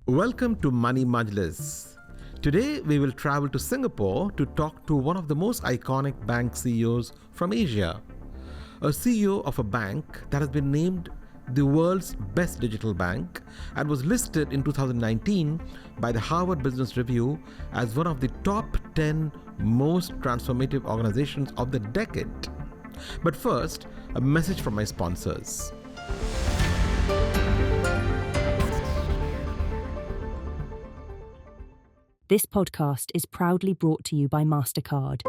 Welcome to Money Majlis. Today we will travel to Singapore to talk to one of the most iconic bank CEOs from Asia, a CEO of a bank that has been named the world's best digital bank and was listed in 2019 by the Harvard Business Review as one of the top 10 most transformative organizations of the decade. But first, a message from my sponsors. This podcast is proudly brought to you by MasterCard.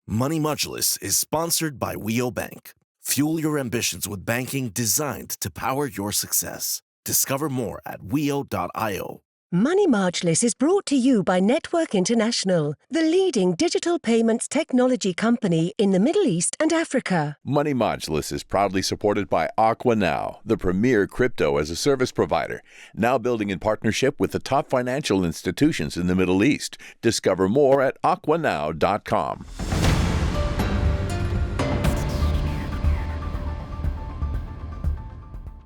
Money Majlis is sponsored by Wio Bank. Fuel your ambitions with banking designed to power your success. Discover more at wio.io. Money Majlis is brought to you by Network International, the leading digital payments technology company in the Middle East and Africa. Money Majlis is proudly supported by Aqua Now, the premier crypto-as-a-service provider, now building in partnership with the top financial institutions in the Middle East. Discover more at aquanow.com.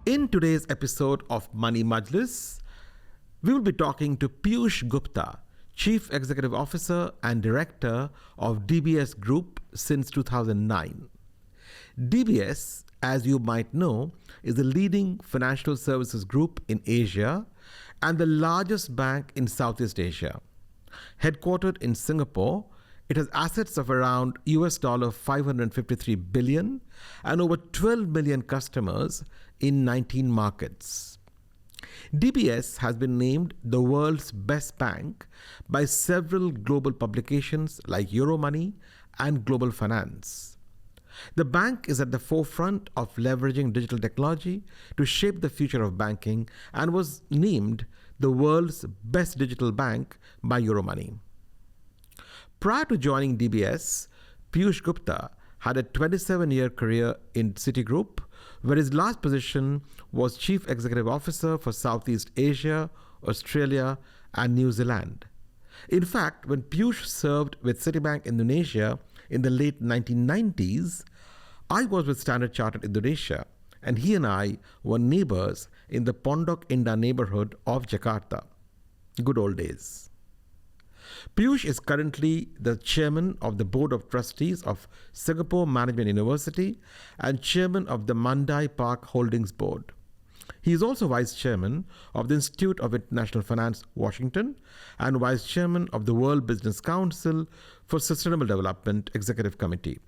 In today's episode of Money Majlis, we will be talking to Piyush Gupta, Chief Executive Officer and Director of DBS Group since 2009. DBS, as you might know, is the leading financial services group in Asia and the largest bank in Southeast Asia. Headquartered in Singapore, it has assets of around $553 billion and over 12 million customers in 19 markets. DBS has been named the world's best bank by several global publications like Euromoney and Global Finance. The bank is at the forefront of leveraging digital technology to shape the future of banking and was named the world's best digital bank by Euromoney. Prior to joining DBS, Piyush Gupta had a 27-year career in Citigroup, where his last position was Chief Executive Officer for Southeast Asia, Australia, and New Zealand. In fact, when Piyush served with Citibank Indonesia in the late 1990s, I was with Standard Chartered Indonesia, and he and I were neighbors in the Pondok Indah neighborhood of Jakarta. Good old days. Piyush is currently the chairman of the Board of Trustees of Singapore Management University and chairman of the Mandai Park Holdings Board. He is also vice chairman of the Institute of International Finance, Washington, and vice chairman of the World Business Council for Sustainable Development Executive Committee.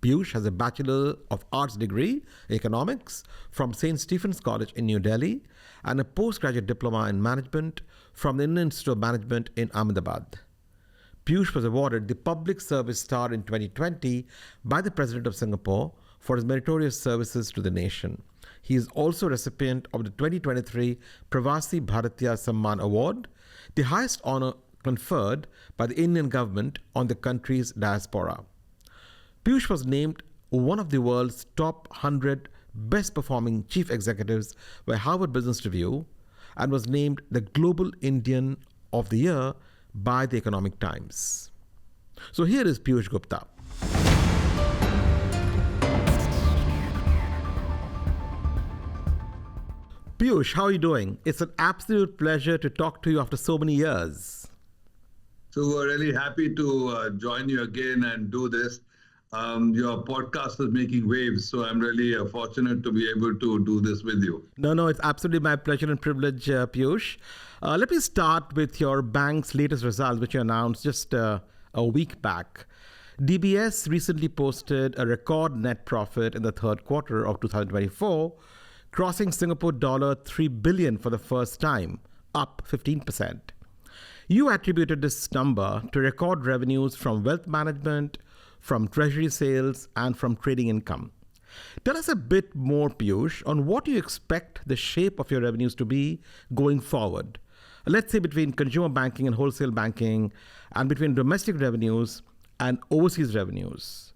Piyush has a Bachelor of Arts degree in economics from St. Stephen's College in New Delhi and a postgraduate diploma in management from the Indian Institute of Management in Ahmedabad. Piyush was awarded the Public Service Star in 2020 by the President of Singapore for his meritorious services to the nation. He is also a recipient of the 2023 Pravasi Bharatiya Samman Award, the highest honor conferred by the Indian government on the country's diaspora. Piyush was named one of the world's top 100 best performing chief executives by Harvard Business Review and was named the Global Indian of the Year by the Economic Times. So here is Piyush Gupta. Piyush, how are you doing? It's an absolute pleasure to talk to you after so many years. So we're really happy to join you again and do this. Your podcast is making waves, so I'm really fortunate to be able to do this with you. No, it's absolutely my pleasure and privilege, Piyush. Let me start with your bank's latest results, which you announced just a week back. DBS recently posted a record net profit in the third quarter of 2024, crossing Singapore dollar 3 billion for the first time, up 15%. You attributed this number to record revenues from wealth management, from treasury sales, and from trading income. Tell us a bit more, Piyush, on what you expect the shape of your revenues to be going forward. Let's say between consumer banking and wholesale banking, and between domestic revenues and overseas revenues.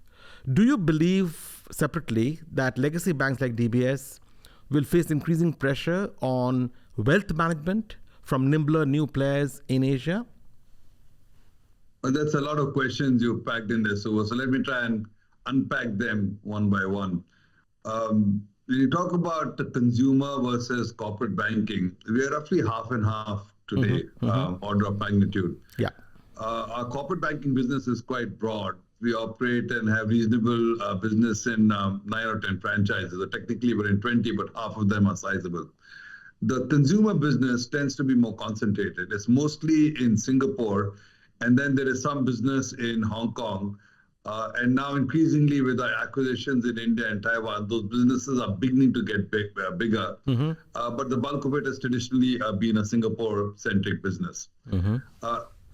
Do you believe separately that legacy banks like DBS will face increasing pressure on wealth management from nimbler new players in Asia? Well, that's a lot of questions you packed in there, Suvo. So let me try and unpack them one by one. when you talk about the consumer versus corporate banking, we are roughly half and half today, order of magnitude. Yeah. Our corporate banking business is quite broad. We operate and have reasonable business in 9 or 10 franchises. Technically, we're in 20, but half of them are sizable. The consumer business tends to be more concentrated. It's mostly in Singapore, and then there is some business in Hong Kong. And now increasingly with our acquisitions in India and Taiwan, those businesses are beginning to get bigger. But the bulk of it has traditionally been a Singapore-centric business.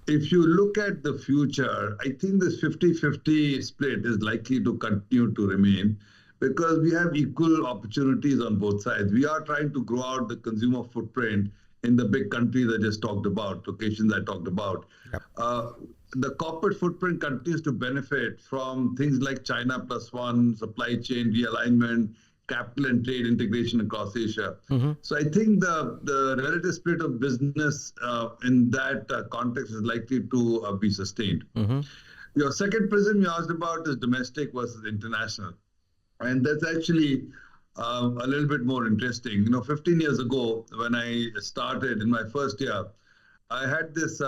If you look at the future, I think this 50-50 split is likely to continue to remain because we have equal opportunities on both sides. We are trying to grow out the consumer footprint in the big countries I just talked about, locations I talked about. The corporate footprint continues to benefit from things like China Plus One, supply chain realignment, capital and trade integration across Asia. So I think the relative split of business in that context is likely to be sustained. Your second prism you asked about is domestic versus international. And that's actually a little bit more interesting. 15 years ago, when I started in my first year, I had this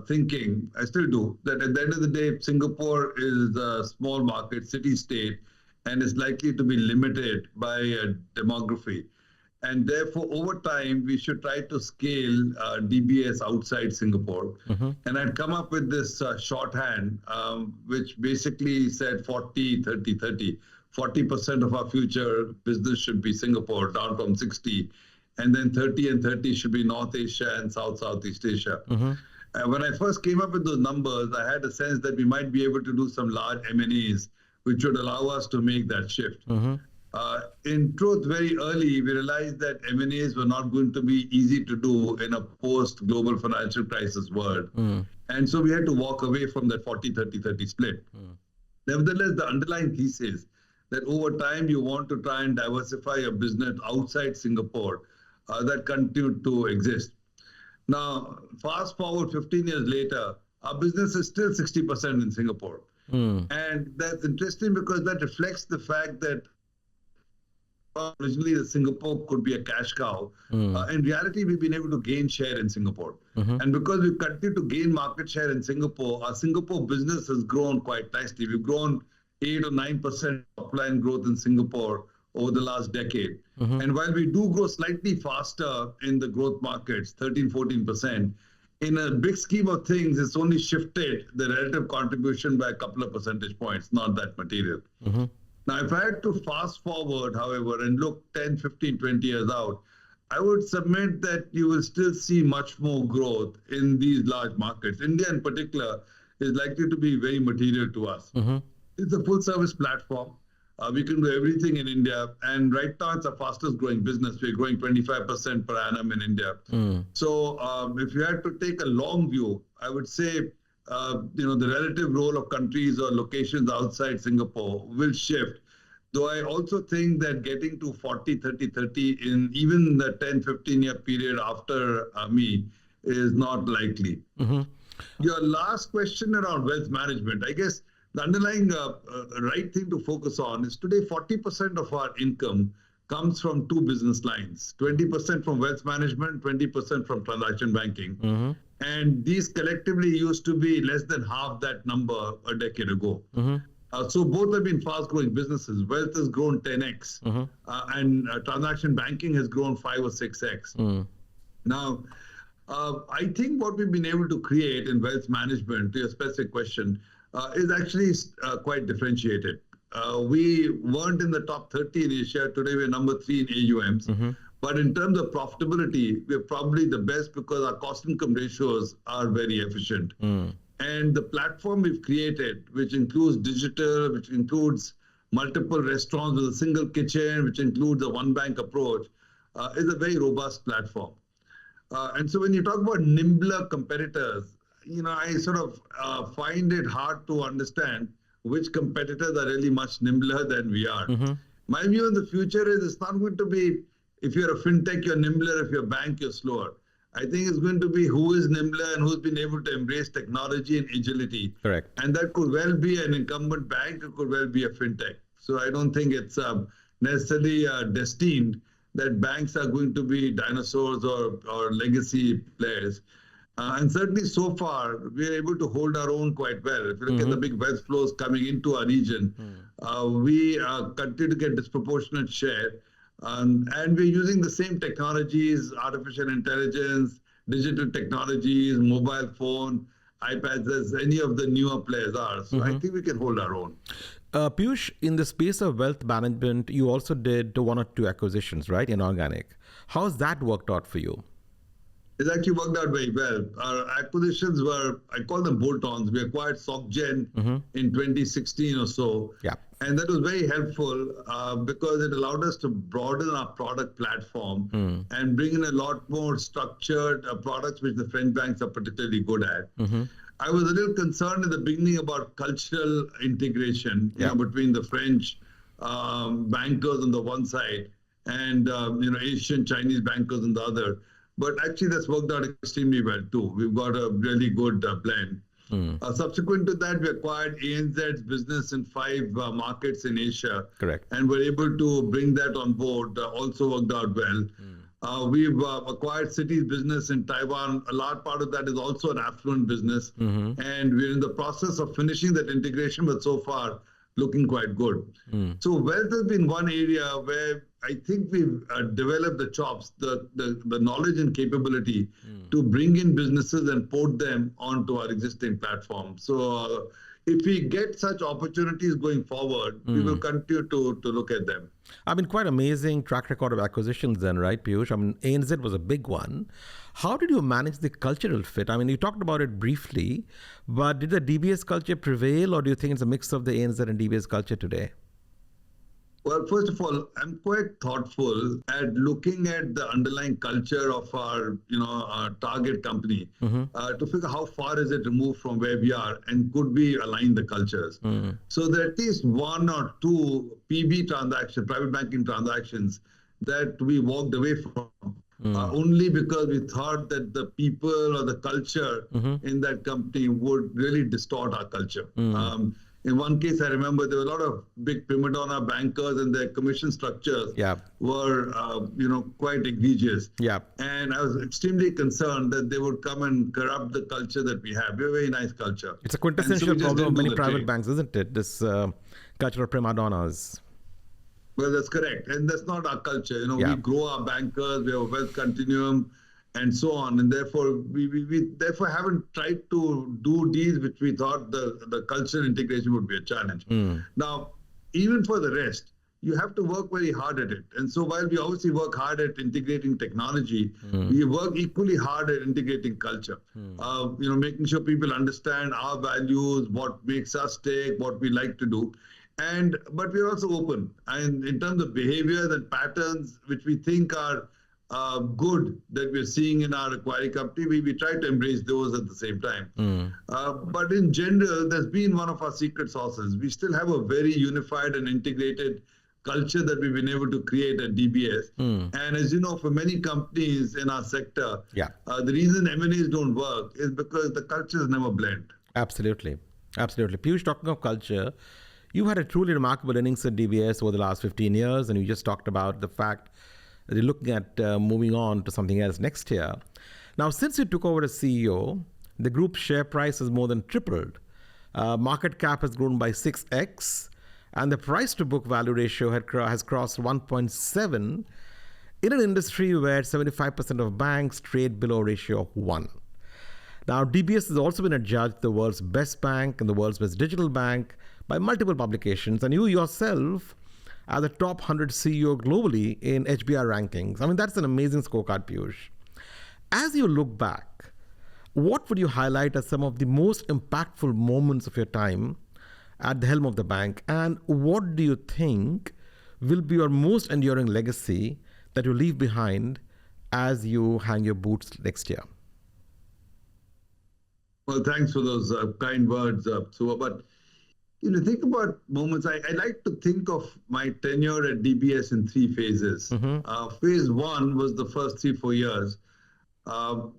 thinking, I still do, that at the end of the day, Singapore is a small market, city-state, and is likely to be limited by demography. And therefore, over time, we should try to scale DBS outside Singapore. And I'd come up with this shorthand, which basically said 40, 30, 30. 40% of our future business should be Singapore, down from 60. And then 30 and 30 should be North Asia and Southeast Asia. When I first came up with those numbers, I had a sense that we might be able to do some large M&As, which would allow us to make that shift. In truth, very early, we realized that M&As were not going to be easy to do in a post-global financial crisis world. And so we had to walk away from that 40-30-30 split. Nevertheless, the underlying thesis that over time you want to try and diversify your business outside Singapore, that continued to exist. Now, fast forward 15 years later, our business is still 60% in Singapore. And that's interesting because that reflects the fact that originally Singapore could be a cash cow. In reality, we've been able to gain share in Singapore. And because we've continued to gain market share in Singapore, our Singapore business has grown quite nicely. We've grown 8 or 9% top line growth in Singapore over the last decade. And while we do grow slightly faster in the growth markets, 13-14%, in a big scheme of things, it's only shifted the relative contribution by a couple of percentage points, not that material. Now, if I had to fast forward, however, and look 10, 15, 20 years out, I would submit that you will still see much more growth in these large markets. India in particular is likely to be very material to us. It's a full service platform. We can do everything in India. And right now, it's our fastest growing business. We're growing 25% per annum in India. So if you had to take a long view, I would say, the relative role of countries or locations outside Singapore will shift. Though I also think that getting to 40, 30, 30 in even the 10, 15-year period after me is not likely. Your last question around wealth management, I guess, the underlying right thing to focus on is today 40% of our income comes from two business lines, 20% from wealth management, 20% from transaction banking. And these collectively used to be less than half that number a decade ago. So both have been fast growing businesses. Wealth has grown 10x and transaction banking has grown 5 or 6x. Now, I think what we've been able to create in wealth management, to your specific question, is actually quite differentiated. We weren't in the top 30 in Asia. Today, we're number 3 in AUMs. But in terms of profitability, we're probably the best because our cost income ratios are very efficient. And the platform we've created, which includes digital, which includes multiple restaurants with a single kitchen, which includes a one bank approach, is a very robust platform. And so when you talk about nimbler competitors, I sort of find it hard to understand which competitors are really much nimbler than we are. My view in the future is it's not going to be, if you're a fintech, you're nimbler. If you're a bank, you're slower. I think it's going to be who is nimbler and who's been able to embrace technology and agility. Correct. And that could well be an incumbent bank. It could well be a fintech. So I don't think it's necessarily destined that banks are going to be dinosaurs or legacy players. And certainly so far, we are able to hold our own quite well. If you look at the big wealth flows coming into our region, we continue to get disproportionate share. And we're using the same technologies, artificial intelligence, digital technologies, mobile phone, iPads, as any of the newer players are. So I think we can hold our own. Piyush, in the space of wealth management, you also did one or two acquisitions, right, inorganic. How's that worked out for you? It's actually worked out very well. Our acquisitions were, I call them bolt-ons. We acquired SocGen in 2016 or so. Yeah. And that was very helpful because it allowed us to broaden our product platform and bring in a lot more structured products, which the French banks are particularly good at. I was a little concerned in the beginning about cultural integration between the French bankers on the one side and Asian Chinese bankers on the other. But actually, that's worked out extremely well too. We've got a really good blend. Subsequent to that, we acquired ANZ's business in 5 markets in Asia. Correct. And we're able to bring that on board. Also worked out well. We've acquired Citi's business in Taiwan. A large part of that is also an affluent business. And we're in the process of finishing that integration, but so far, looking quite good. So wealth has been one area where I think we've developed the chops, the knowledge and capability to bring in businesses and port them onto our existing platform. So if we get such opportunities going forward, we will continue to look at them. I mean, quite amazing track record of acquisitions then, right, Piyush? I mean, ANZ was a big one. How did you manage the cultural fit? I mean, you talked about it briefly, but did the DBS culture prevail, or do you think it's a mix of the ANZ and DBS culture today? Well, first of all, I'm quite thoughtful at looking at the underlying culture of our target company to figure how far is it removed from where we are and could we align the cultures. So there are at least 1 or 2 PB transactions, private banking transactions, that we walked away from only because we thought that the people or the culture in that company would really distort our culture. In one case, I remember there were a lot of big prima donna bankers and their commission structures were, quite egregious. And I was extremely concerned that they would come and corrupt the culture that we have. We have a very nice culture. It's a quintessential problem of many private banks, isn't it? This culture of prima donnas. Well, that's correct. And that's not our culture. We grow our bankers, we have a wealth continuum, and so on. And therefore, we therefore haven't tried to do deals which we thought the cultural integration would be a challenge. Now, even for the rest, you have to work very hard at it. And so while we obviously work hard at integrating technology, we work equally hard at integrating culture. Making sure people understand our values, what makes us tick, what we like to do. But we're also open. And in terms of behaviors and patterns, which we think are good that we're seeing in our acquiring company, we try to embrace those at the same time. But in general, that's been one of our secret sauces. We still have a very unified and integrated culture that we've been able to create at DBS. And as you know, for many companies in our sector, the reason M&As don't work is because the cultures never blend. Absolutely. Piyush, talking of culture, you had a truly remarkable innings at DBS over the last 15 years, and you just talked about the fact that you're looking at moving on to something else next year. Now, since you took over as CEO, the group's share price has more than tripled. Market cap has grown by 6x, and the price-to-book value ratio has crossed 1.7 in an industry where 75% of banks trade below a ratio of 1. Now, DBS has also been adjudged the world's best bank and the world's best digital bank by multiple publications, and you yourself are the top 100 CEO globally in HBR rankings. I mean, that's an amazing scorecard, Piyush. As you look back, what would you highlight as some of the most impactful moments of your time at the helm of the bank, and what do you think will be your most enduring legacy that you leave behind as you hang your boots next year? Well, thanks for those kind words, Suvo. But think about moments. I like to think of my tenure at DBS in 3 phases. Phase 1 was the first 3-4 years.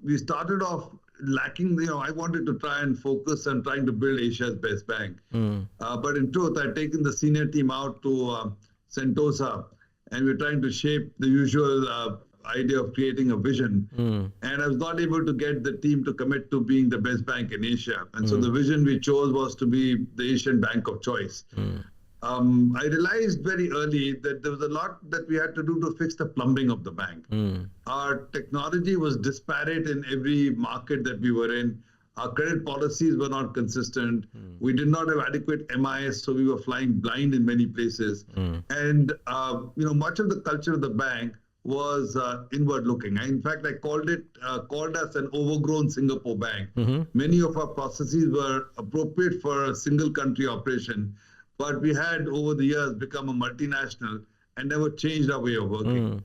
We started off lacking, I wanted to try and focus on trying to build Asia's best bank. But in truth, I'd taken the senior team out to Sentosa, and we're trying to shape the usual idea of creating a vision. And I was not able to get the team to commit to being the best bank in Asia. And so the vision we chose was to be the Asian bank of choice. I realized very early that there was a lot that we had to do to fix the plumbing of the bank. Our technology was disparate in every market that we were in. Our credit policies were not consistent. We did not have adequate MIS, so we were flying blind in many places. And much of the culture of the bank was inward-looking. In fact, I called us an overgrown Singapore bank. Many of our processes were appropriate for a single country operation, but we had over the years become a multinational and never changed our way of working.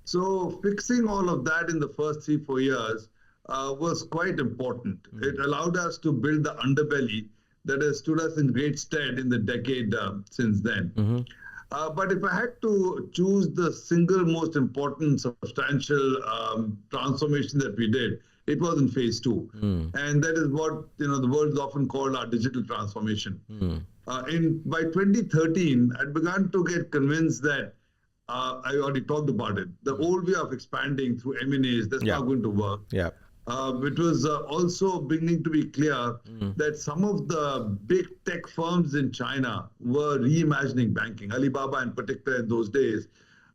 So fixing all of that in the first 3-4 years was quite important. It allowed us to build the underbelly that has stood us in great stead in the decade since then. But if I had to choose the single most important substantial transformation that we did, it was in phase 2. And that is what the world is often called our digital transformation. By 2013, I'd begun to get convinced that I already talked about it. The old way of expanding through M&As, that's not going to work. It was also beginning to be clear that some of the big tech firms in China were reimagining banking, Alibaba in particular in those days.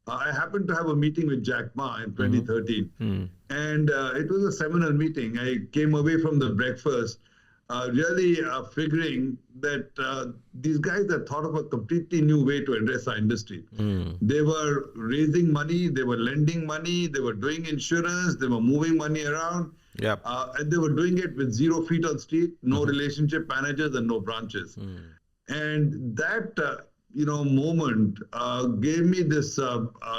I happened to have a meeting with Jack Ma in 2013, and it was a seminal meeting. I came away from the breakfast really figuring that these guys had thought of a completely new way to address our industry. They were raising money, they were lending money, they were doing insurance, they were moving money around. And they were doing it with 0 feet on street, no relationship managers and no branches. And that moment gave me this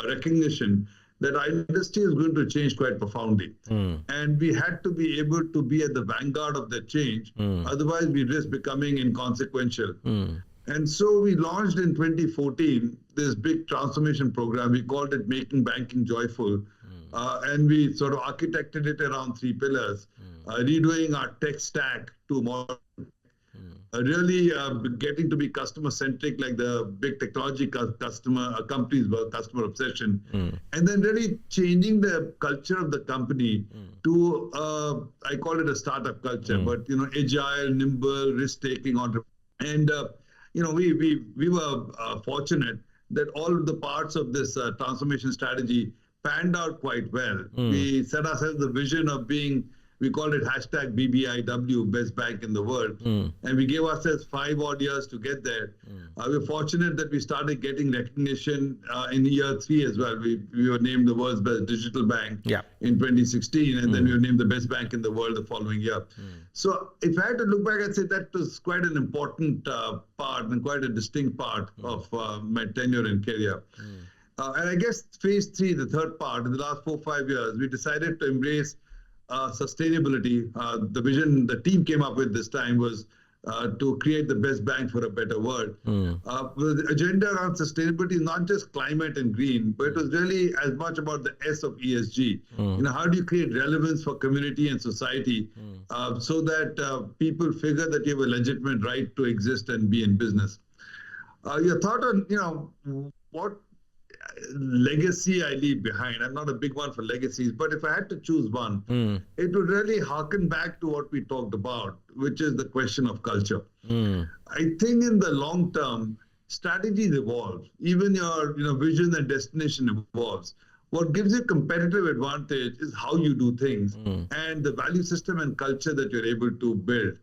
recognition that our industry is going to change quite profoundly. And we had to be able to be at the vanguard of that change. Otherwise, we risk becoming inconsequential. And so we launched in 2014 this big transformation program. We called it Making Banking Joyful. And we sort of architected it around 3 pillars, redoing our tech stack to more really getting to be customer-centric like the big technology companies were, customer obsession. And then really changing the culture of the company to, I call it a startup culture, but agile, nimble, risk-taking, and we were fortunate that all of the parts of this transformation strategy panned out quite well. We set ourselves the vision of being, we called it hashtag BBIW, best bank in the world. And we gave ourselves 5 odd years to get there. We're fortunate that we started getting recognition in year 3 as well. We were named the world's best digital bank in 2016, and then we were named the best bank in the world the following year. So if I had to look back, I'd say that was quite an important part and quite a distinct part of my tenure and career. And I guess phase 3, the third part, in the last 4-5 years, we decided to embrace sustainability. The vision the team came up with this time was to create the best bank for a better world. The agenda around sustainability is not just climate and green, but it was really as much about the S of ESG. How do you create relevance for community and society so that people figure that you have a legitimate right to exist and be in business? Your thought on, what legacy I leave behind. I'm not a big one for legacies, but if I had to choose one, it would really harken back to what we talked about, which is the question of culture. I think in the long term, strategies evolve. Even your vision and destination evolves. What gives you competitive advantage is how you do things and the value system and culture that you're able to build.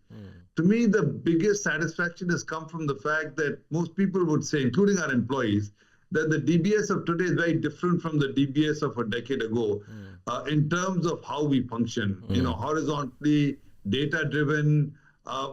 To me, the biggest satisfaction has come from the fact that most people would say, including our employees, that the DBS of today is very different from the DBS of a decade ago in terms of how we function, horizontally, data-driven,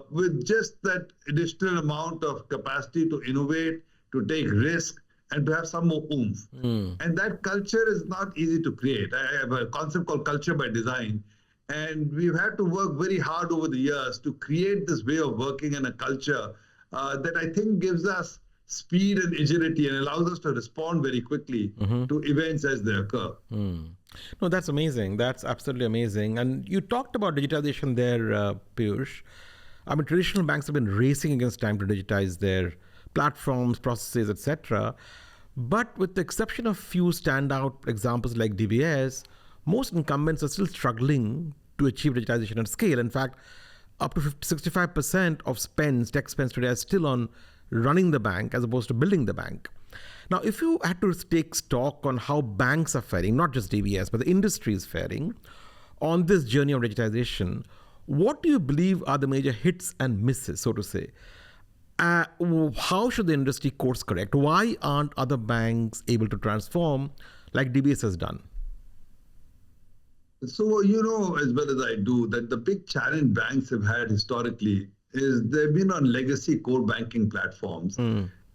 with just that additional amount of capacity to innovate, to take risk, and to have some more oomph. And that culture is not easy to create. I have a concept called culture by design. And we've had to work very hard over the years to create this way of working and a culture that I think gives us speed and agility and allows us to respond very quickly to events as they occur. No, that's amazing. That's absolutely amazing. And you talked about digitization there, Piyush. I mean, traditional banks have been racing against time to digitize their platforms, processes, etc. But with the exception of few standout examples like DBS, most incumbents are still struggling to achieve digitization at scale. In fact, up to 65% of tech spends today are still on running the bank as opposed to building the bank. Now, if you had to take stock on how banks are faring, not just DBS, but the industry is faring on this journey of digitization, what do you believe are the major hits and misses, so to say? How should the industry course correct? Why aren't other banks able to transform like DBS has done? So, you know as well as I do that the big challenge banks have had historically is they've been on legacy core banking platforms.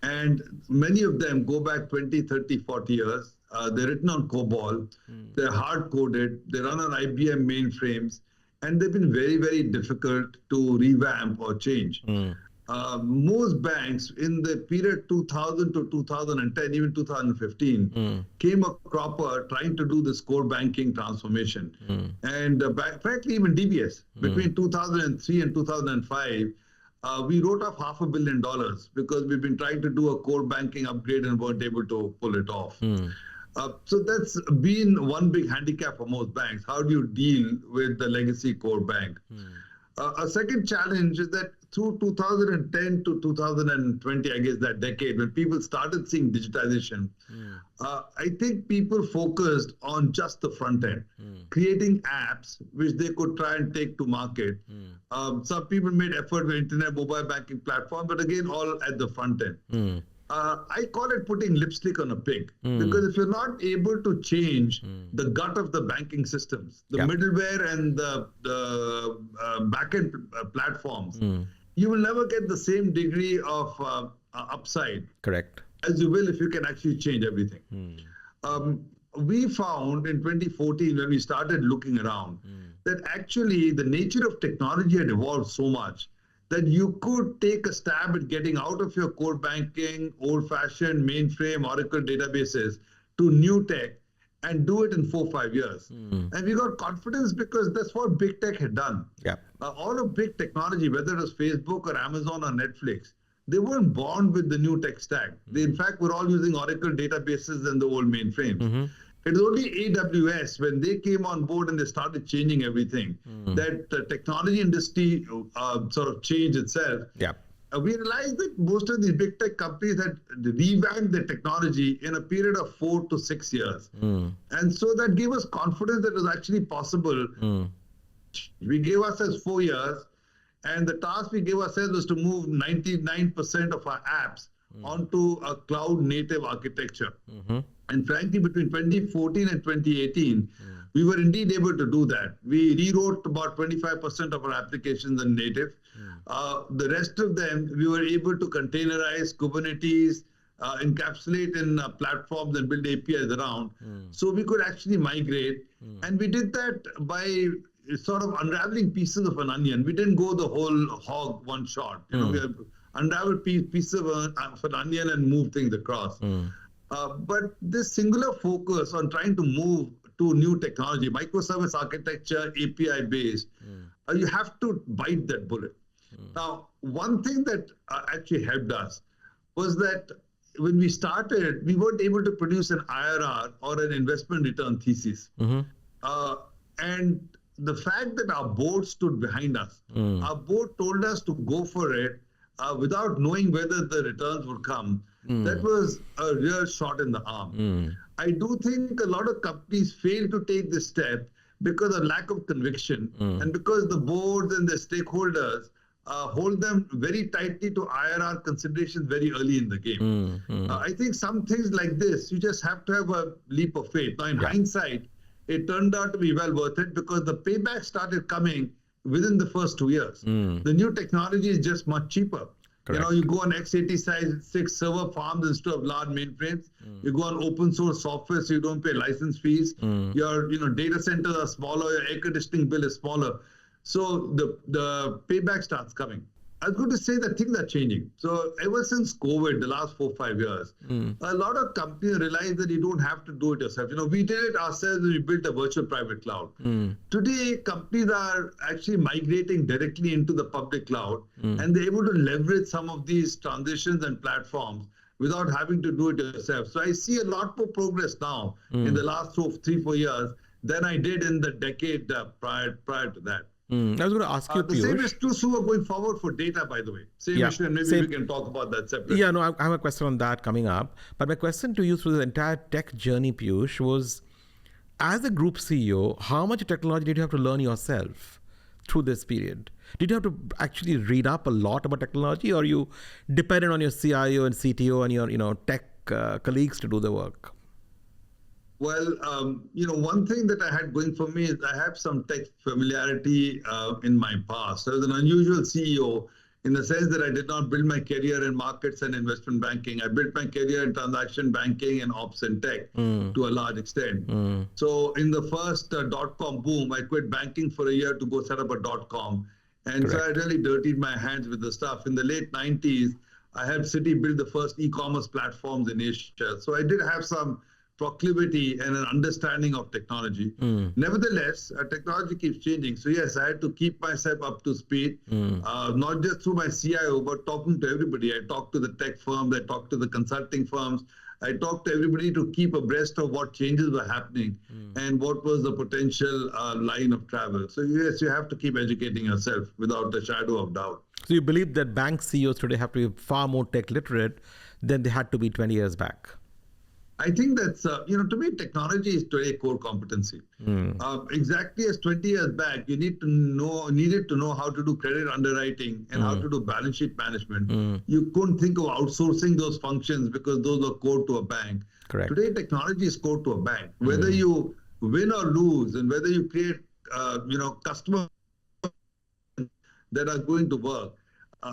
And many of them go back 20, 30, 40 years. They're written on COBOL. They're hard-coded. They run on IBM mainframes. And they've been very, very difficult to revamp or change. Most banks in the period 2000 to 2010, even 2015, came a cropper trying to do this core banking transformation. And frankly, even DBS, between 2003 and 2005, we wrote off $500 million because we've been trying to do a core banking upgrade and weren't able to pull it off. So that's been one big handicap for most banks. How do you deal with the legacy core bank? A second challenge is that through 2010 to 2020, I guess that decade, when people started seeing digitization, I think people focused on just the front end, creating apps which they could try and take to market. Some people made effort with internet mobile banking platform, but again, all at the front end. I call it putting lipstick on a pig, because if you're not able to change the gut of the banking systems, the middleware and the backend platforms, you will never get the same degree of upside. Correct. As you will if you can actually change everything. We found in 2014, when we started looking around, that actually the nature of technology had evolved so much that you could take a stab at getting out of your core banking, old-fashioned mainframe, Oracle databases to new tech and do it in 4 or 5 years. And we got confidence because that's what big tech had done. All of big technology, whether it was Facebook or Amazon or Netflix, they weren't born with the new tech stack. They, in fact, were all using Oracle databases and the old mainframes. It was only AWS, when they came on board and they started changing everything, that the technology industry sort of changed itself. We realized that most of these big tech companies had revamped their technology in a period of 4 to 6 years. And so that gave us confidence that it was actually possible. We gave ourselves 4 years, and the task we gave ourselves was to move 99% of our apps onto a cloud native architecture. And frankly, between 2014 and 2018, we were indeed able to do that. We rewrote about 25% of our applications in native. The rest of them, we were able to containerize, Kubernetes, encapsulate in platforms and build APIs around. So we could actually migrate. And we did that by sort of unraveling pieces of an onion. We didn't go the whole hog one shot. You know, we unraveled pieces of an onion and move things across. But this singular focus on trying to move to new technology, microservice architecture, API based, you have to bite that bullet. Now, one thing that actually helped us was that when we started, we weren't able to produce an IRR or an investment return thesis. And the fact that our board stood behind us, our board told us to go for it without knowing whether the returns would come, that was a real shot in the arm. I do think a lot of companies fail to take this step because of lack of conviction and because the boards and the stakeholders hold them very tightly to IRR considerations very early in the game. I think some things like this, you just have to have a leap of faith. Now, in hindsight, it turned out to be well worth it because the payback started coming within the first 2 years. The new technology is just much cheaper. You know, you go on x86 server farms instead of large mainframes. You go on open source software, so you don't pay license fees. Your data centers are smaller. Your air conditioning bill is smaller. So the payback starts coming. I was going to say that things are changing. So ever since COVID, the last 4 or 5 years, a lot of companies realize that you don't have to do it yourself. You know, we did it ourselves when we built a virtual private cloud. Today, companies are actually migrating directly into the public cloud, and they're able to leverage some of these transitions and platforms without having to do it yourself. So I see a lot more progress now in the last 3-4 years than I did in the decade prior to that. I was going to ask you, The Piyush. same is true, Suvo, going forward for data, by the way. Same issue, and maybe we can talk about that separately. Yeah, no, I have a question on that coming up. But my question to you through the entire tech journey, Piyush, was as a group CEO, how much technology did you have to learn yourself through this period? Did you have to actually read up a lot about technology, or you depended on your CIO and CTO and your tech colleagues to do the work? Well, one thing that I had going for me is I have some tech familiarity in my past. I was an unusual CEO in the sense that I did not build my career in markets and investment banking. I built my career in transaction banking and ops and tech to a large extent. So in the first dot-com boom, I quit banking for a year to go set up a dot-com. And so I really dirtied my hands with the stuff. In the late 90s, I helped Citi build the first e-commerce platforms in Asia. So I did have some proclivity and an understanding of technology. Nevertheless, technology keeps changing. So yes, I had to keep myself up to speed, not just through my CIO, but talking to everybody. I talked to the tech firms, I talked to the consulting firms, I talked to everybody to keep abreast of what changes were happening and what was the potential line of travel. So yes, you have to keep educating yourself without a shadow of doubt. So you believe that bank CEOs today have to be far more tech literate than they had to be 20 years back? I think that's, to me, technology is today core competency. Exactly as 20 years back, you needed to know how to do credit underwriting and how to do balance sheet management. You couldn't think of outsourcing those functions because those are core to a bank. Correct. Today, technology is core to a bank. Whether you win or lose, and whether you create, customers that are going to work,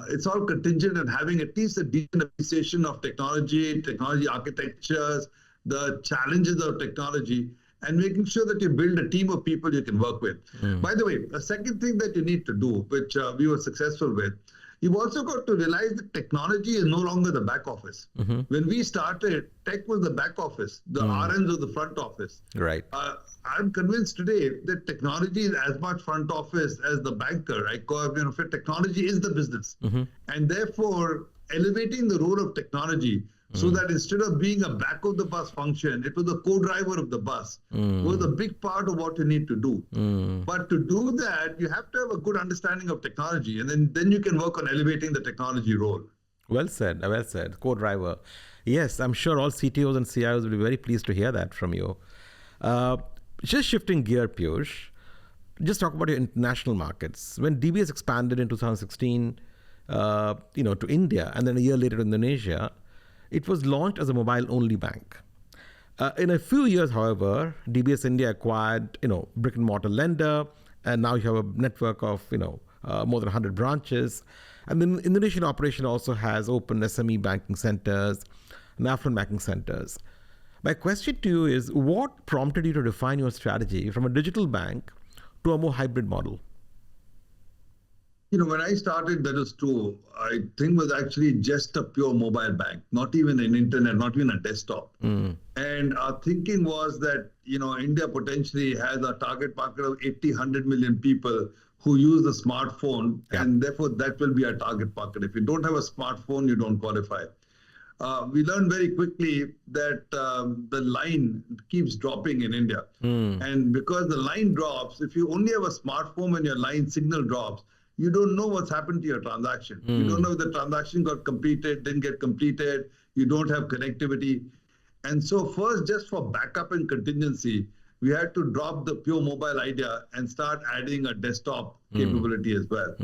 it's all contingent on having at least a decent appreciation of technology architectures, the challenges of technology, and making sure that you build a team of people you can work with. By the way, a second thing that you need to do, which we were successful with, you've also got to realize that technology is no longer the back office. When we started, tech was the back office, the RMs was the front office. Right. I'm convinced today that technology is as much front office as the banker. Technology is the business. And therefore, elevating the role of technology so that instead of being a back of the bus function, it was the co-driver of the bus was a big part of what you need to do. But to do that, you have to have a good understanding of technology, and then you can work on elevating the technology role. Well said, co-driver. Yes, I'm sure all CTOs and CIOs will be very pleased to hear that from you. Just shifting gear, Piyush, just talk about your international markets. When DBS expanded in 2016, to India, and then a year later to Indonesia, it was launched as a mobile-only bank. In a few years, however, DBS India acquired, brick-and-mortar lender, and now you have a network of, more than 100 branches. And the Indonesian operation also has open SME banking centers and affluent banking centers. My question to you is, what prompted you to define your strategy from a digital bank to a more hybrid model? When I started, that was true. I think was actually just a pure mobile bank, not even an internet, not even a desktop. And our thinking was that, India potentially has a target market of 80, 100 million people who use the smartphone, and therefore that will be our target market. If you don't have a smartphone, you don't qualify. We learned very quickly that the line keeps dropping in India. And because the line drops, if you only have a smartphone and your line signal drops, you don't know what's happened to your transaction. You don't know if the transaction got completed, didn't get completed. You don't have connectivity. And so first, just for backup and contingency, we had to drop the pure mobile idea and start adding a desktop capability as well.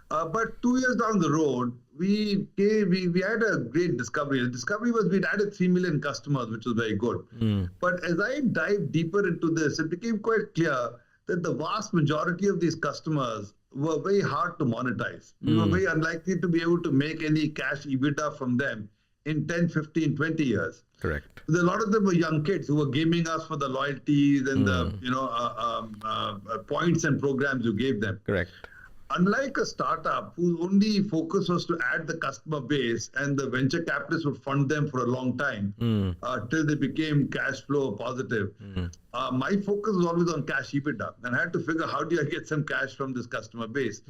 But 2 years down the road, we had a great discovery. The discovery was we'd added 3 million customers, which was very good. But as I dived deeper into this, it became quite clear that the vast majority of these customers were very hard to monetize. We were very unlikely to be able to make any cash EBITDA from them in 10, 15, 20 years. Correct. A lot of them were young kids who were gaming us for the loyalties and the points and programs you gave them. Correct. Unlike a startup whose only focus was to add the customer base and the venture capitalists would fund them for a long time till they became cash flow positive, my focus was always on cash EBITDA. And I had to figure, how do I get some cash from this customer base?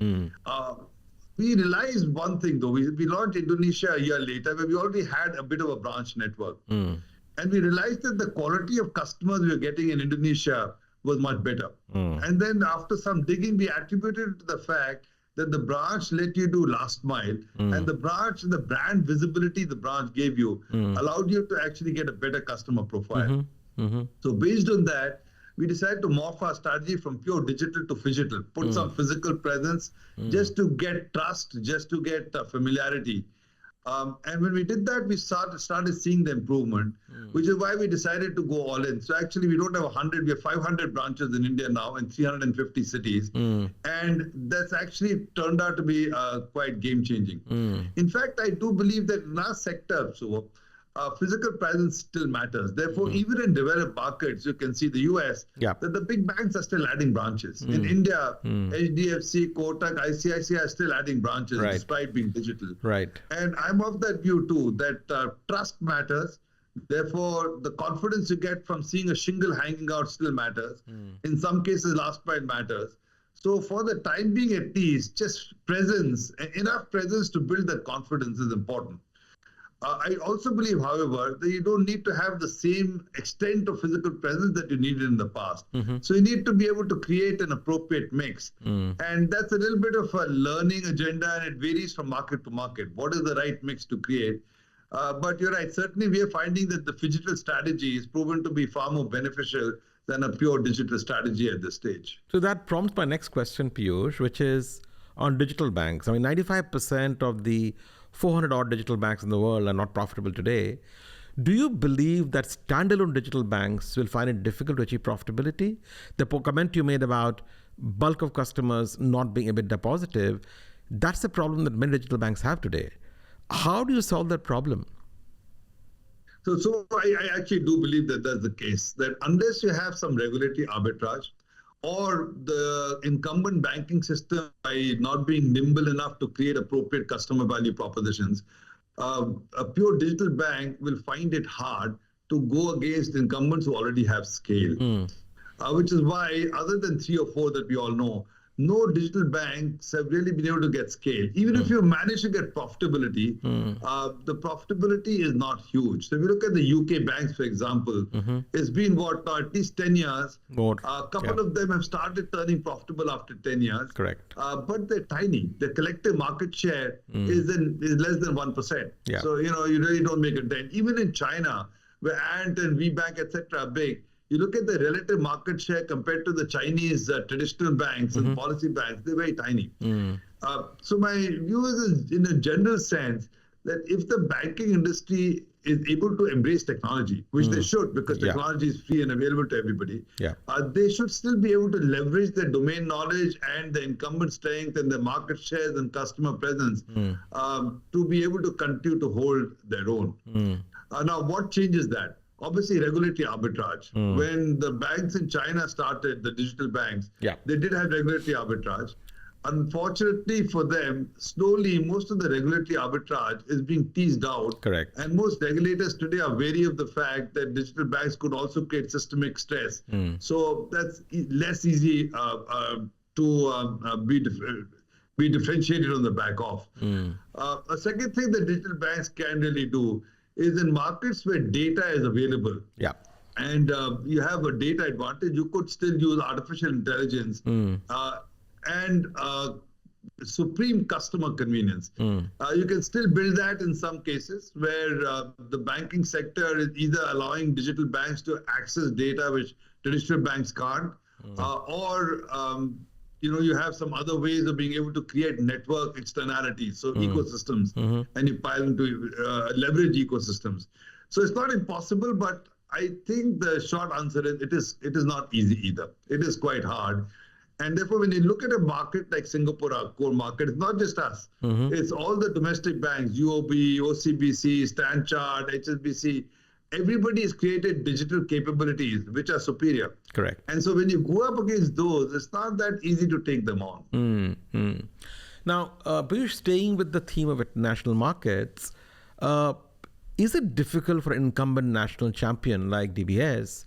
We realized one thing though. We launched Indonesia a year later, where we already had a bit of a branch network. And we realized that the quality of customers we were getting in Indonesia was much better. And then after some digging, we attributed it to the fact that the branch let you do last mile, and the brand visibility the branch gave you allowed you to actually get a better customer profile. So based on that, we decided to morph our strategy from pure digital to phygital, put some physical presence just to get trust, just to get familiarity. And when we did that, we started seeing the improvement, which is why we decided to go all in. So actually, we don't have 100, we have 500 branches in India now in 350 cities. And that's actually turned out to be quite game-changing. In fact, I do believe that in our sector, so physical presence still matters. Therefore, even in developed markets, you can see the US, that the big banks are still adding branches. In India, HDFC, Kotak, ICICI are still adding branches despite being digital. And I'm of that view too, that trust matters. Therefore, the confidence you get from seeing a shingle hanging out still matters. In some cases, last mile matters. So for the time being at least, just presence, enough presence to build that confidence is important. I also believe, however, that you don't need to have the same extent of physical presence that you needed in the past. So you need to be able to create an appropriate mix. And that's a little bit of a learning agenda, and it varies from market to market. What is the right mix to create? But you're right, certainly we are finding that the phygital strategy is proven to be far more beneficial than a pure digital strategy at this stage. So that prompts my next question, Piyush, which is on digital banks. I mean, 95% of the 400 odd digital banks in the world are not profitable today. Do you believe that standalone digital banks will find it difficult to achieve profitability? The comment you made about bulk of customers not being EBITDA positive, that's the problem that many digital banks have today. How do you solve that problem? So I actually do believe that that's the case, that unless you have some regulatory arbitrage, or the incumbent banking system, by not being nimble enough to create appropriate customer value propositions, a pure digital bank will find it hard to go against incumbents who already have scale. Which is why, other than 3 or 4 that we all know, no digital banks have really been able to get scale. Even if you manage to get profitability, the profitability is not huge. So if you look at the UK banks, for example, it's been at least 10 years. A couple of them have started turning profitable after 10 years. Correct. But they're tiny. The collective market share is less than 1%. So, you really don't make a dent. Even in China, where Ant and WeBank, etc. are big, you look at the relative market share compared to the Chinese traditional banks and policy banks, they're very tiny. So my view is, in a general sense, that if the banking industry is able to embrace technology, which they should, because technology is free and available to everybody, they should still be able to leverage their domain knowledge and the incumbent strength and the market shares and customer presence to be able to continue to hold their own. Now, what changes that? Obviously, regulatory arbitrage. When the banks in China started, the digital banks, they did have regulatory arbitrage. Unfortunately for them, slowly, most of the regulatory arbitrage is being teased out. Correct. And most regulators today are wary of the fact that digital banks could also create systemic stress. So that's less easy to be differentiated on the back of. A second thing that digital banks can really do is, in markets where data is available, and you have a data advantage, you could still use artificial intelligence and supreme customer convenience. You can still build that in some cases where the banking sector is either allowing digital banks to access data which traditional banks can't, or you have some other ways of being able to create network externalities, so ecosystems, and you pile into leverage ecosystems. So it's not impossible, but I think the short answer is it is not easy either. It is quite hard. And therefore, when you look at a market like Singapore, our core market, it's not just us. It's all the domestic banks, UOB, OCBC, Stanchart, HSBC. Everybody has created digital capabilities which are superior. Correct. And so when you go up against those, it's not that easy to take them on. Now, Piyush, staying with the theme of international markets, is it difficult for an incumbent national champion like DBS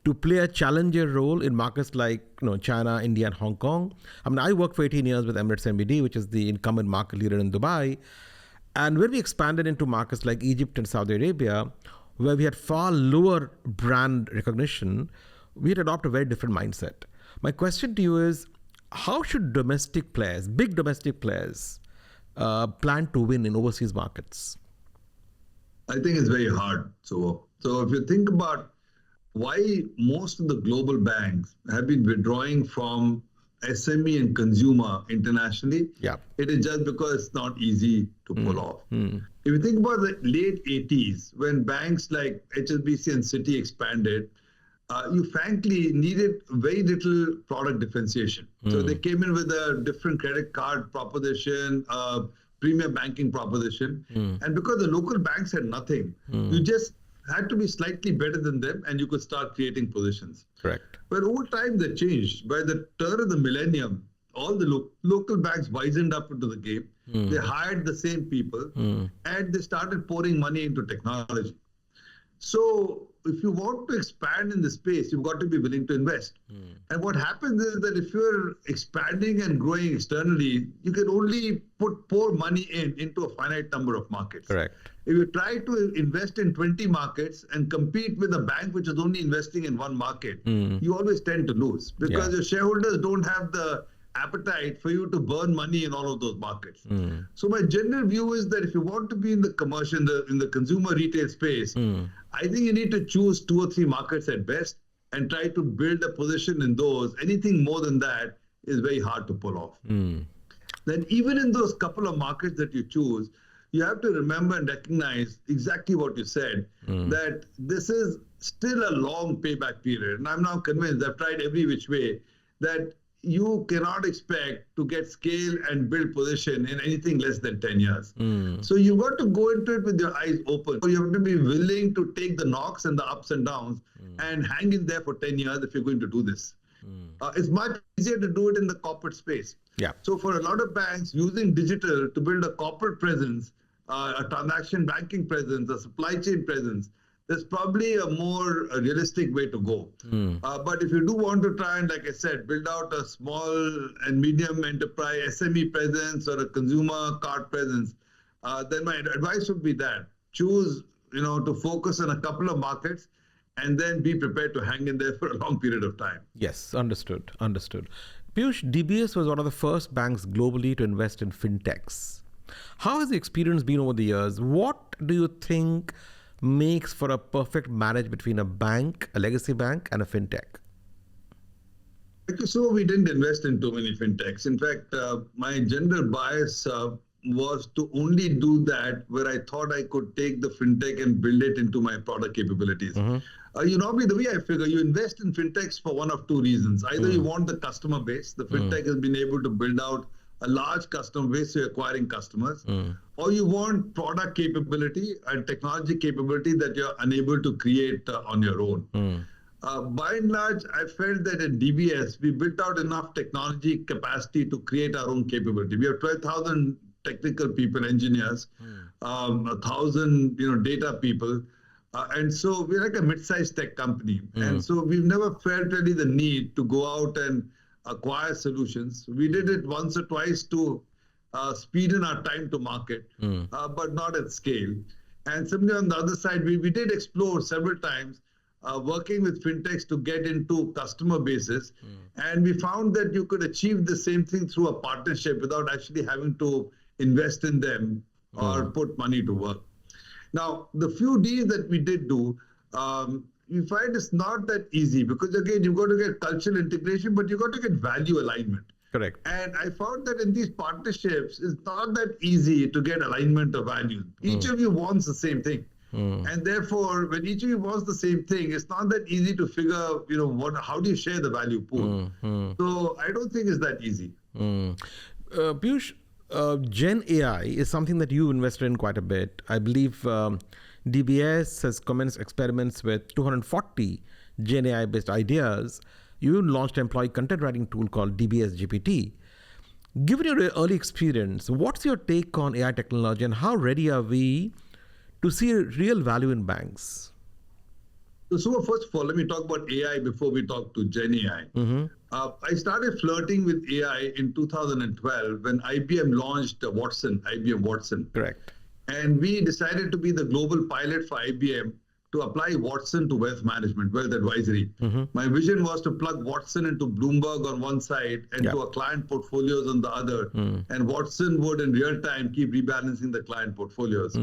to play a challenger role in markets like China, India, and Hong Kong. I mean, I worked for 18 years with Emirates NBD, which is the incumbent market leader in Dubai. And when we expanded into markets like Egypt and Saudi Arabia, where we had far lower brand recognition, we had adopted a very different mindset. My question to you is, how should domestic players, big domestic players, plan to win in overseas markets? I think it's very hard. So if you think about why most of the global banks have been withdrawing from SME and consumer internationally, it is just because it's not easy to pull off. If you think about the late 80s, when banks like HSBC and Citi expanded, you frankly needed very little product differentiation. So they came in with a different credit card proposition, premier banking proposition. And because the local banks had nothing, you just had to be slightly better than them and you could start creating positions. Correct. But over time, that changed. By the turn of the millennium, all the local banks wisened up into the game. They hired the same people and they started pouring money into technology. So if you want to expand in the space, you've got to be willing to invest. And what happens is that if you're expanding and growing externally, you can only pour money into a finite number of markets. Correct. If you try to invest in 20 markets and compete with a bank which is only investing in one market, you always tend to lose because your shareholders don't have the appetite for you to burn money in all of those markets. So my general view is that if you want to be in the commercial, in the consumer retail space, I think you need to choose 2 or 3 markets at best and try to build a position in those. Anything more than that is very hard to pull off. Then even in those couple of markets that you choose, you have to remember and recognize exactly what you said, that this is still a long payback period. And I'm now convinced, I've tried every which way, that you cannot expect to get scale and build position in anything less than 10 years. So you've got to go into it with your eyes open. You have to be willing to take the knocks and the ups and downs and hang in there for 10 years if you're going to do this. It's much easier to do it in the corporate space. So for a lot of banks, using digital to build a corporate presence, a transaction banking presence, a supply chain presence, there's probably a more realistic way to go. But if you do want to try and, like I said, build out a small and medium enterprise SME presence or a consumer card presence, then my advice would be that choose, to focus on a couple of markets and then be prepared to hang in there for a long period of time. Yes, understood. Piyush, DBS was one of the first banks globally to invest in fintechs. How has the experience been over the years? What do you think makes for a perfect marriage between a bank, a legacy bank, and a fintech? So we didn't invest in too many fintechs. In fact, my general bias was to only do that where I thought I could take the fintech and build it into my product capabilities. Normally the way I figure, you invest in fintechs for one of 2 reasons. Either you want the customer base, the fintech has been able to build out a large customer base, so you're acquiring customers, or you want product capability and technology capability that you're unable to create on your own. By and large, I felt that at DBS, we built out enough technology capacity to create our own capability. We have 12,000 technical people, engineers, 1,000 data people. And so we're like a mid-sized tech company. And so we've never felt really the need to go out and acquire solutions. We did it once or twice to speed in our time to market, but not at scale. And similarly, on the other side, we did explore several times working with fintechs to get into customer bases. And we found that you could achieve the same thing through a partnership without actually having to invest in them or put money to work. Now, the few deals that we did do, we find it's not that easy because, again, you've got to get cultural integration, but you've got to get value alignment. Correct. And I found that in these partnerships, it's not that easy to get alignment of values. Each of you wants the same thing. And therefore, when each of you wants the same thing, it's not that easy to figure, how do you share the value pool? So I don't think it's that easy. Piyush, Gen AI is something that you invested in quite a bit. I believe DBS has commenced experiments with 240 Gen AI based ideas. You launched an employee content writing tool called DBS GPT. Given your early experience, what's your take on AI technology and how ready are we to see real value in banks? So first of all, let me talk about AI before we talk to Gen AI. I started flirting with AI in 2012 when IBM launched Watson, IBM Watson. Correct. And we decided to be the global pilot for IBM to apply Watson to wealth management, wealth advisory. My vision was to plug Watson into Bloomberg on one side and to our client portfolios on the other. And Watson would, in real time, keep rebalancing the client portfolios.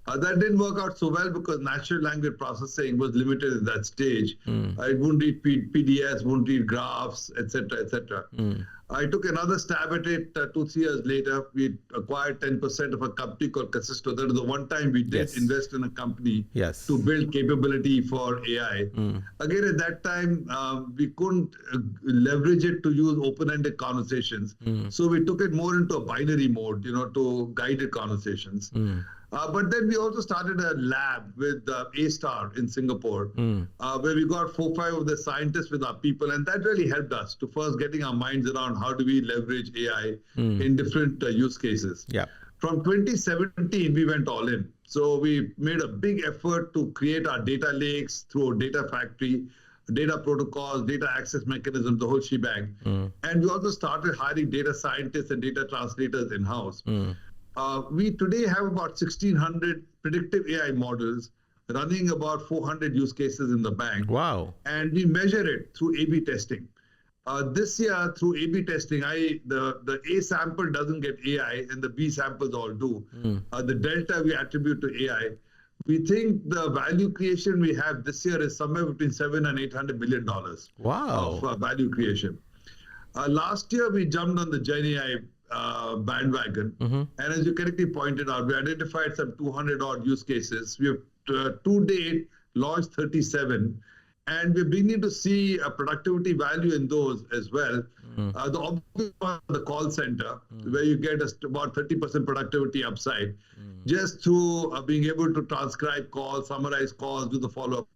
That didn't work out so well because natural language processing was limited at that stage. It wouldn't read PDFs, wouldn't read graphs, etc., etc. I took another stab at it 2-3 years later. We acquired 10% of a company called Consisto. That is the one time we did invest in a company to build capability for AI. Again, at that time, we couldn't leverage it to use open-ended conversations. So we took it more into a binary mode, to guided conversations. But then we also started a lab with A-Star in Singapore, where we got 4-5 of the scientists with our people. And that really helped us to first getting our minds around how do we leverage AI in different use cases. From 2017, we went all in. So we made a big effort to create our data lakes through a data factory, data protocols, data access mechanisms, the whole shebang. And we also started hiring data scientists and data translators in-house. We today have about 1,600 predictive AI models running about 400 use cases in the bank. Wow. And we measure it through A/B testing. This year, through A/B testing, the A sample doesn't get AI and the B samples all do. The delta we attribute to AI. We think the value creation we have this year is somewhere between $700 and $800 million of value creation. Last year, we jumped on the Gen AI bandwagon. And as you correctly pointed out, we identified some 200 odd use cases. We have to date launched 37, and we're beginning to see a productivity value in those as well. The obvious one, the call center, where you get about 30% productivity upside just through being able to transcribe calls, summarize calls, do the follow-up.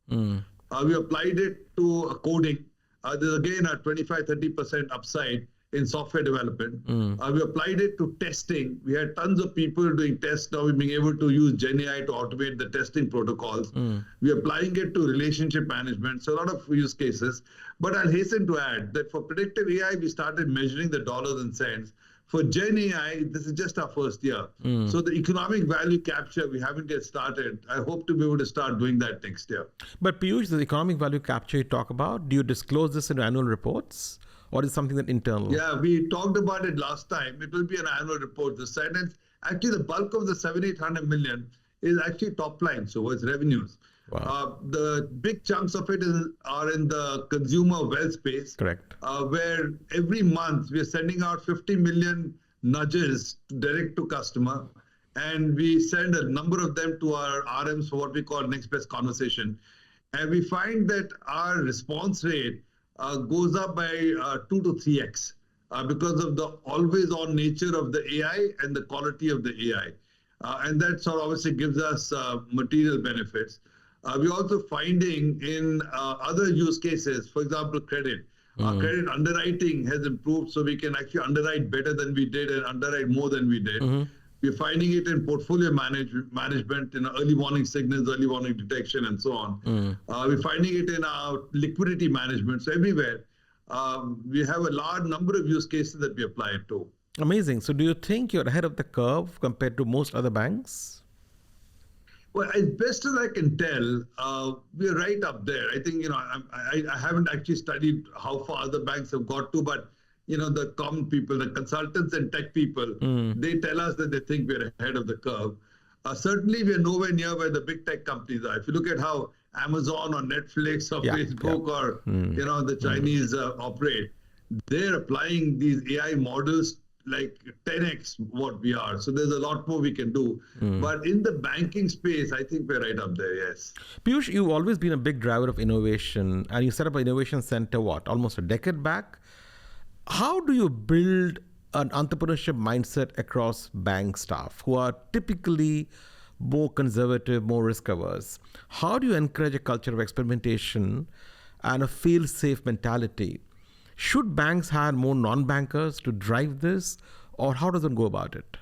We applied it to coding. There's again a 25-30% upside in software development. We applied it to testing. We had tons of people doing tests. Now we're being able to use Gen AI to automate the testing protocols. We're applying it to relationship management. So a lot of use cases. But I'll hasten to add that for predictive AI, we started measuring the dollars and cents. For Gen AI, this is just our first year. So the economic value capture, we haven't yet started. I hope to be able to start doing that next year. But Piyush, the economic value capture you talk about, do you disclose this in annual reports? Or is something that internal? Yeah, we talked about it last time. It will be an annual report this side. And actually, the bulk of the 700-800 million is actually top line, so it's revenues. Wow. The big chunks of it are in the consumer wealth space. Correct. Where every month we are sending out 50 million nudges direct to customer. And we send a number of them to our RMs for what we call next best conversation. And we find that our response rate goes up by 2 to 3x because of the always-on nature of the AI and the quality of the AI. And that sort of obviously gives us material benefits. We're also finding in other use cases, for example, credit. Credit underwriting has improved, so we can actually underwrite better than we did and underwrite more than we did. We're finding it in portfolio management, in early warning signals, early warning detection, and so on. We're finding it in our liquidity management. So everywhere, we have a large number of use cases that we apply it to. Amazing. So do you think you're ahead of the curve compared to most other banks? Well, as best as I can tell, we're right up there. I think, I haven't actually studied how far other banks have got to, but the common people, the consultants and tech people, they tell us that they think we're ahead of the curve. Certainly, we're nowhere near where the big tech companies are. If you look at how Amazon or Netflix or Facebook or the Chinese operate, they're applying these AI models like 10x what we are. So there's a lot more we can do. But in the banking space, I think we're right up there, yes. Piyush, you've always been a big driver of innovation, and you set up an innovation center, almost a decade back? How do you build an entrepreneurship mindset across bank staff who are typically more conservative, more risk averse? How do you encourage a culture of experimentation and a feel-safe mentality? Should banks hire more non-bankers to drive this, or how does one go about it?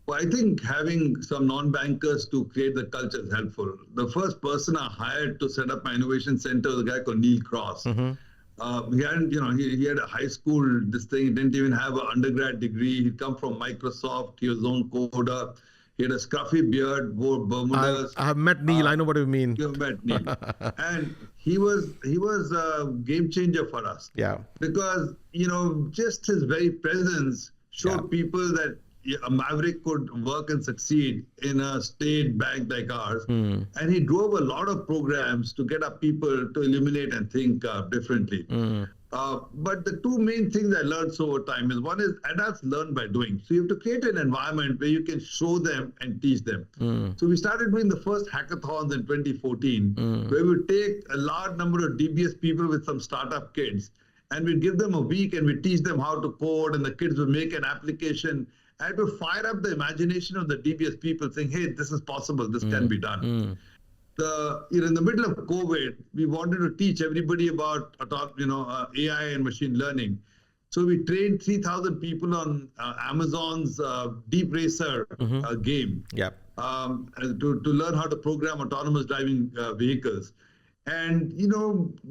Well, I think having some non-bankers to create the culture is helpful. The first person I hired to set up my innovation center was a guy called Neil Cross. He hadn't, he had a high school, this thing, he didn't even have an undergrad degree. He'd come from Microsoft, he was his own coder. He had a scruffy beard, wore Bermudas. I have met Neil, I know what you mean. You've met Neil. And he was a game changer for us. Yeah. Because, just his very presence showed people that a maverick could work and succeed in a state bank like ours. And he drove a lot of programs to get our people to illuminate and think differently. But the two main things I learned over time is, one is adults learn by doing. So you have to create an environment where you can show them and teach them. So we started doing the first hackathons in 2014, where we take a large number of DBS people with some startup kids, and we give them a week and we teach them how to code, and the kids will make an application. I had to fire up the imagination of the DBS people, saying, hey, this is possible, this can be done. In the middle of COVID, we wanted to teach everybody about AI and machine learning. So we trained 3,000 people on Amazon's Deep Racer game to learn how to program autonomous driving vehicles. And,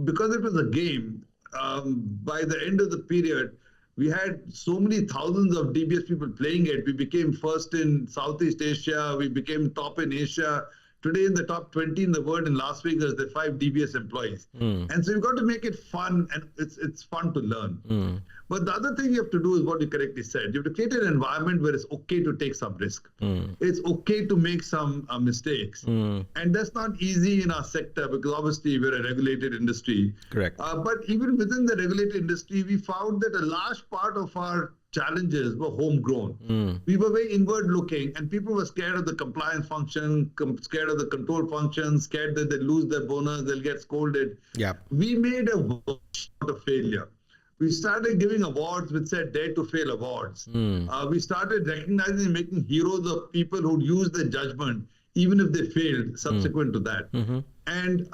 because it was a game, by the end of the period, we had so many thousands of DBS people playing it. We became first in Southeast Asia. We became top in Asia. Today, in the top 20 in the world in Las Vegas, there are 5 DBS employees. And so you've got to make it fun, and it's fun to learn. But the other thing you have to do is what you correctly said. You have to create an environment where it's okay to take some risk. It's okay to make some mistakes. And that's not easy in our sector, because obviously we're a regulated industry. Correct. But even within the regulated industry, we found that a large part of our challenges were homegrown. We were very inward looking, and people were scared of the compliance function, scared of the control function, scared that they lose their bonus, they'll get scolded. We made a workshop of failure. We started giving awards which said Dare to Fail awards. We started recognizing and making heroes of people who'd use their judgment, even if they failed subsequent to that. And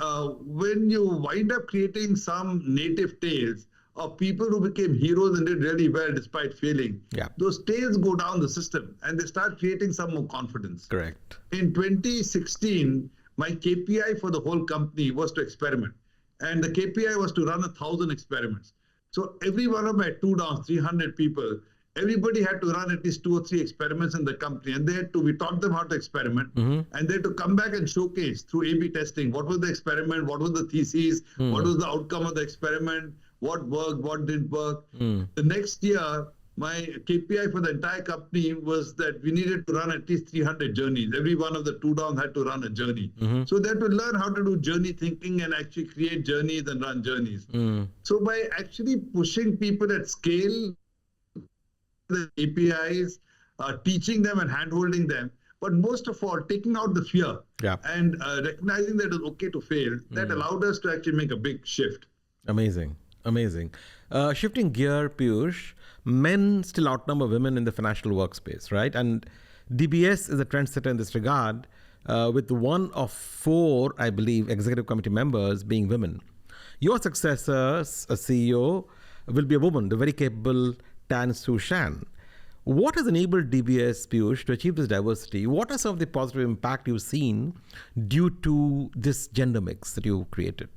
when you wind up creating some native tales of people who became heroes and did really well despite failing, those tales go down the system and they start creating some more confidence. Correct. In 2016, my KPI for the whole company was to experiment. And the KPI was to run 1,000 experiments. So every one of my 300 people, everybody had to run at least 2 or 3 experiments in the company. And we taught them how to experiment. And they had to come back and showcase through A/B testing what was the experiment, what was the thesis, what was the outcome of the experiment, what worked, what didn't work. The next year, my KPI for the entire company was that we needed to run at least 300 journeys. Every one of the 2 downs had to run a journey. So they had to learn how to do journey thinking and actually create journeys and run journeys. So by actually pushing people at scale, the KPIs, teaching them and hand-holding them, but most of all, taking out the fear and recognizing that it's okay to fail, that allowed us to actually make a big shift. Amazing. Shifting gear, Piyush, men still outnumber women in the financial workspace, right? And DBS is a trendsetter in this regard, with 1 of 4, I believe, executive committee members being women. Your successor, as CEO, will be a woman, the very capable Tan Su Shan. What has enabled DBS, Piyush, to achieve this diversity? What are some of the positive impact you've seen due to this gender mix that you've created?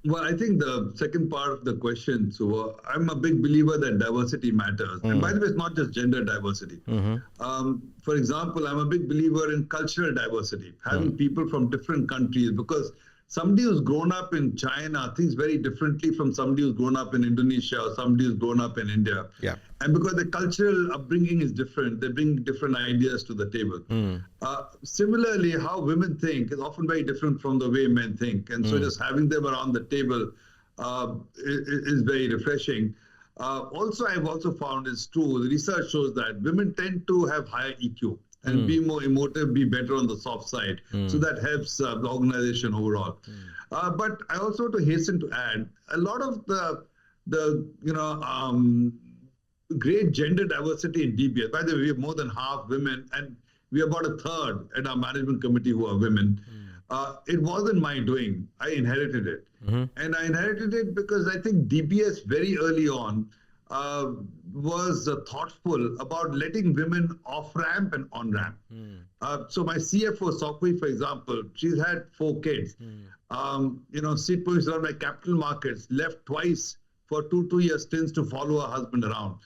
Well, I think the second part of the question, so I'm a big believer that diversity matters. And by the way, it's not just gender diversity. For example, I'm a big believer in cultural diversity, having people from different countries, because somebody who's grown up in China thinks very differently from somebody who's grown up in Indonesia or somebody who's grown up in India. And because the cultural upbringing is different, they bring different ideas to the table. Similarly, how women think is often very different from the way men think. And so just having them around the table is very refreshing. Also, I've also found it's true, the research shows that women tend to have higher EQ and be more emotive, be better on the soft side. So that helps the organization overall. But I also want to hasten to add, a lot of the great gender diversity in DBS. By the way, we have more than half women, and we have about a third at our management committee who are women. It wasn't my doing. I inherited it. And I inherited it because I think DBS very early on was thoughtful about letting women off-ramp and on-ramp. So my CFO, Sokwi, for example, she's had 4 kids. Seat positions around my capital markets, left twice for two-year stints to follow her husband around.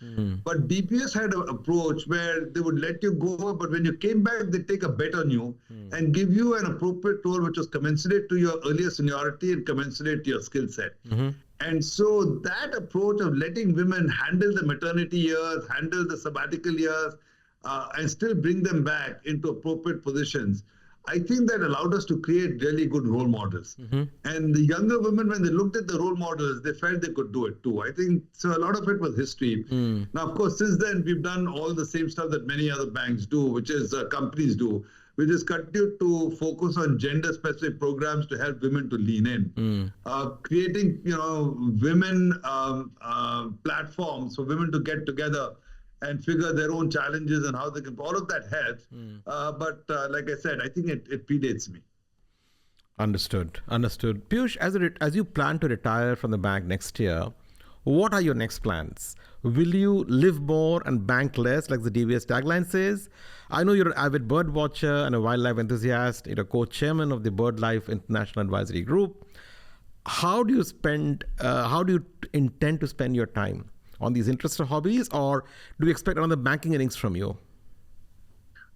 But DPS had an approach where they would let you go, but when you came back, they take a bet on you and give you an appropriate role which was commensurate to your earlier seniority and commensurate to your skill set. And so that approach of letting women handle the maternity years, handle the sabbatical years, and still bring them back into appropriate positions, I think that allowed us to create really good role models. And the younger women, when they looked at the role models, they felt they could do it too. I think so. A lot of it was history. Now, of course, since then, we've done all the same stuff that many other banks do, which is companies do. We just continue to focus on gender-specific programs to help women to lean in, creating, women platforms for women to get together and figure their own challenges and how they can. All of that helps. But like I said, I think it predates me. Understood. Piyush, as you plan to retire from the bank next year, what are your next plans? Will you live more and bank less, like the DBS tagline says? I know you're an avid bird watcher and a wildlife enthusiast. You're a co-chairman of the BirdLife International Advisory Group. How do you intend to spend your time on these interests or hobbies, or do you expect another banking innings from you?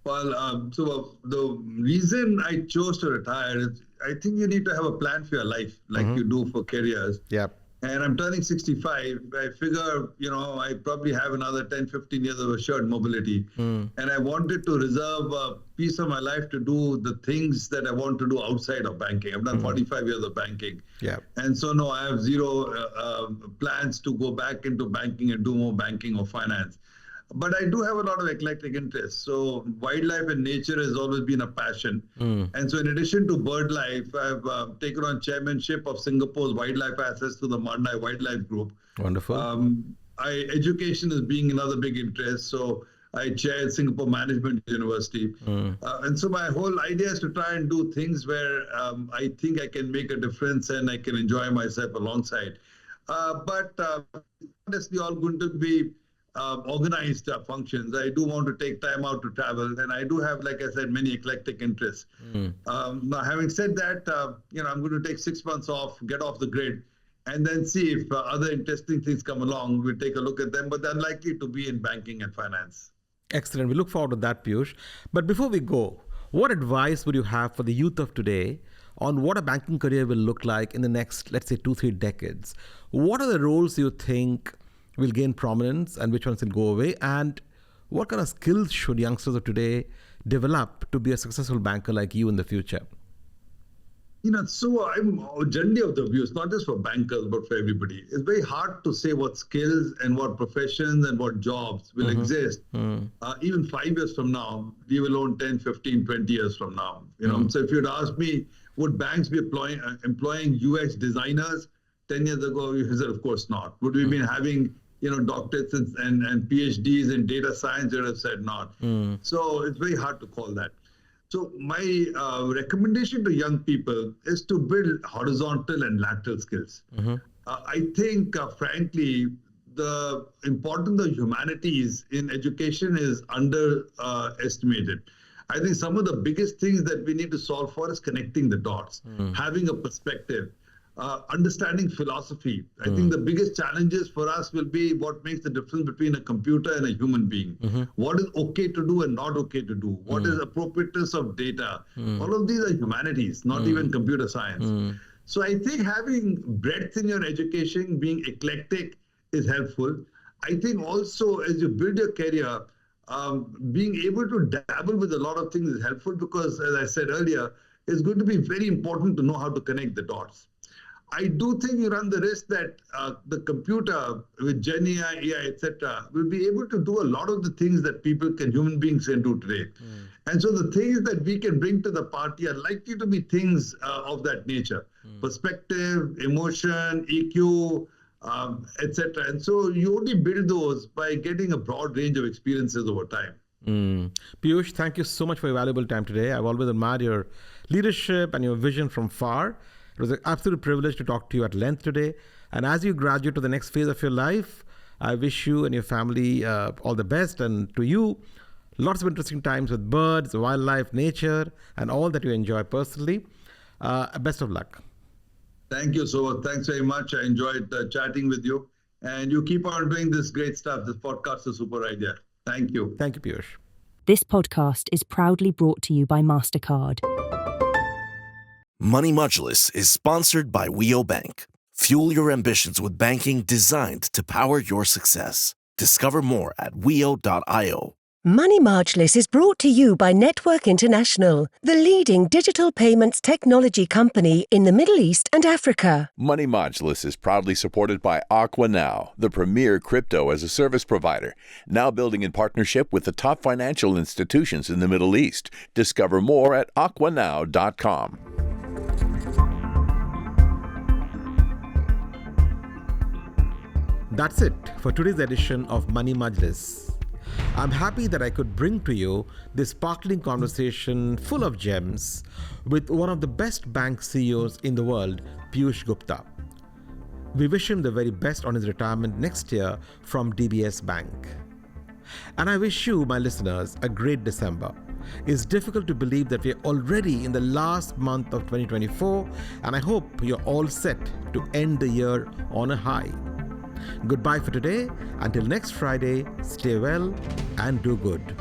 Well, so the reason I chose to retire is I think you need to have a plan for your life, like you do for careers. Yep. And I'm turning 65. I figure, I probably have another 10, 15 years of assured mobility. And I wanted to reserve a piece of my life to do the things that I want to do outside of banking. I've done 45 years of banking. Yeah. And so, no, I have zero plans to go back into banking and do more banking or finance. But I do have a lot of eclectic interests. So wildlife and nature has always been a passion. And so in addition to BirdLife, I've taken on chairmanship of Singapore's wildlife assets to the Mandai Wildlife Group. Wonderful. Education is being another big interest. So I chair Singapore Management University. And so my whole idea is to try and do things where I think I can make a difference and I can enjoy myself alongside. But honestly, all going to be organized functions. I do want to take time out to travel, and I do have, like I said, many eclectic interests. Now, having said that, I'm going to take 6 months off, get off the grid, and then see if other interesting things come along. We'll take a look at them, but they're likely to be in banking and finance. Excellent. We look forward to that, Piyush. But before we go, what advice would you have for the youth of today on what a banking career will look like in the next, let's say, 2-3 decades? What are the roles you think will gain prominence and which ones will go away? And what kind of skills should youngsters of today develop to be a successful banker like you in the future? So I'm generally of the view, it's not just for bankers, but for everybody. It's very hard to say what skills and what professions and what jobs will exist even 5 years from now, leave alone 10, 15, 20 years from now. So if you'd ask me, would banks be employing UX designers 10 years ago? You said, of course not. Would we be having doctorates and PhDs in data science? You would have said not. So it's very hard to call that. So my recommendation to young people is to build horizontal and lateral skills. I think, frankly, the importance of humanities in education is underestimated. I think some of the biggest things that we need to solve for is connecting the dots, having a perspective, understanding philosophy. I think the biggest challenges for us will be what makes the difference between a computer and a human being. What is okay to do and not okay to do? What is appropriateness of data? All of these are humanities, not even computer science. So I think having breadth in your education, being eclectic, is helpful. I think also as you build your career, being able to dabble with a lot of things is helpful because, as I said earlier, it's going to be very important to know how to connect the dots. I do think you run the risk that the computer with Gen AI, etc., will be able to do a lot of the things that human beings can do today. And so the things that we can bring to the party are likely to be things of that nature. Perspective, emotion, EQ, etc. And so you only build those by getting a broad range of experiences over time. Piyush, thank you so much for your valuable time today. I've always admired your leadership and your vision from far. It was an absolute privilege to talk to you at length today. And as you graduate to the next phase of your life, I wish you and your family all the best, and to you, lots of interesting times with birds, wildlife, nature, and all that you enjoy personally. Best of luck. Thank you, Suvo. Thanks very much. I enjoyed chatting with you. And you keep on doing this great stuff. This podcast is a super idea. Thank you. Thank you, Piyush. This podcast is proudly brought to you by MasterCard. Money Majlis is sponsored by Wio Bank. Fuel your ambitions with banking designed to power your success. Discover more at wio.io. Money Majlis is brought to you by Network International, the leading digital payments technology company in the Middle East and Africa. Money Majlis is proudly supported by Aqua Now, the premier crypto as a service provider, now building in partnership with the top financial institutions in the Middle East. Discover more at aquanow.com. That's it for today's edition of Money Majlis. I'm happy that I could bring to you this sparkling conversation full of gems with one of the best bank CEOs in the world, Piyush Gupta. We wish him the very best on his retirement next year from DBS Bank. And I wish you, my listeners, a great December. It's difficult to believe that we're already in the last month of 2024, and I hope you're all set to end the year on a high. Goodbye for today. Until next Friday, stay well and do good.